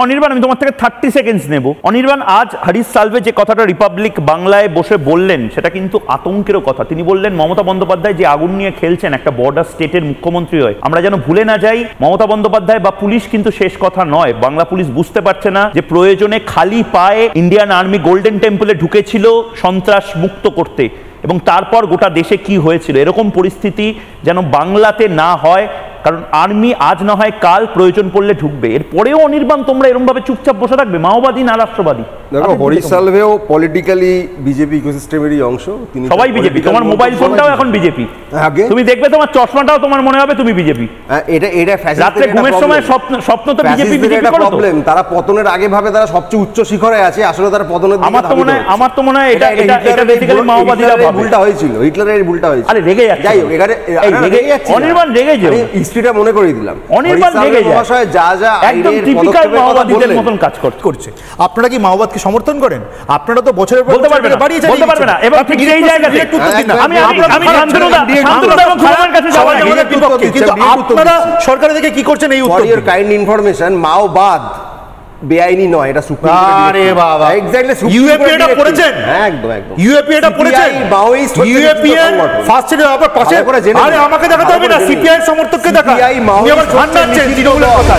অনির্বাণ আমি তোমার থেকে 30 সেকেন্ডস নেব। অনির্বাণ, আজ হরিশ সালভে যে কথাটা রিপাবলিক বাংলায় বসে বললেন সেটা কিন্তু আতঙ্কেরও কথা। তিনি বললেন মমতা বন্দ্যোপাধ্যায় যে আগুন নিয়ে খেলছেন একটা বর্ডার স্টেটের মুখ্যমন্ত্রী হয়, আমরা যেন ভুলে না যাই মমতা বন্দ্যোপাধ্যায় বা পুলিশ কিন্তু শেষ কথা নয়। বাংলা পুলিশ বুঝতে পারছে না যে প্রয়োজনে খালি পায়ে ইন্ডিয়ান আর্মি গোল্ডেন টেম্পলে ঢুকেছিল সন্ত্রাস মুক্ত করতে, এবং তারপর গোটা দেশে কি হয়েছিল। এরকম পরিস্থিতি যেন বাংলাতে না হয়, কারণ আর্মি আজ না হয় কাল প্রয়োজন পড়লে ঢুকবে। এরপরেও অনির্বাণ তোমরা এরকম ভাবে চুপচাপ বসে থাকবে? মাওবাদী না রাষ্ট্রবাদী? দেখো, হরিশ সালভেও পলিটিক্যালি বিজেপি ইকোসিস্টেমেরই অংশ, তিনি সবাই বিজেপি। তোমার মোবাইল ফোনটাও এখন বিজেপি, তুমি দেখবে তোমার চশমাটাও তোমার মনে হবে তুমি বিজেপি। এটা রাতে ঘুমের সময় স্বপ্ন তো বিজেপি করো। প্রবলেম, তারা পতনের আগে ভাবে তারা সবচেয়ে উচ্চ শিখরে আছে, আসলে তারা পতনের আমার তো মনে হয় এটা বেসিক্যালি মাওবাদীরা ভুলটা হয়েছিল, হিটলারের ভুলটা হয়েছিল। আরে রেগে যাচ্ছে, যাই হোক, অনির্বাণ রেগে যায়, হিস্ট্রিটা মনে করে দিলাম। অনির্বাণ রেগে যায়, যা যা একদম টিপিক্যাল মাওবাদীদের মতন কাজ করছে। আপনারা কি মাওবাদকে সমর্থন করেন? আপনারা তো বছরের পর বলতে পারবে না। এবার ঠিক সেই জায়গাতে আমি শান্তনুদা এবং খুরমার কাছে যাওয়ার বিপক্ষে, কিন্তু আপনারা সরকারের দিকে কি করছেন এই উত্তর? ফর ইওর কাইন্ড ইনফরমেশন, মাওবাদ বেআইনি নয়, এটা সুপ্রিম কোর্ট। আরে বাবা, এক্স্যাক্টলি ইউএপি এটা পড়েছেন? একদম ইউএপি এটা পড়েছেন? মাওয়িস্ট ইউএপি এর ফার্স্ট এর আবার পাশে। আরে আমাকে দেখাতে হবে না, সিপিআই সমর্থককে দেখা। সিপিআই মাওয়িস্ট খান নাচছেন তৃণমূলের কথা।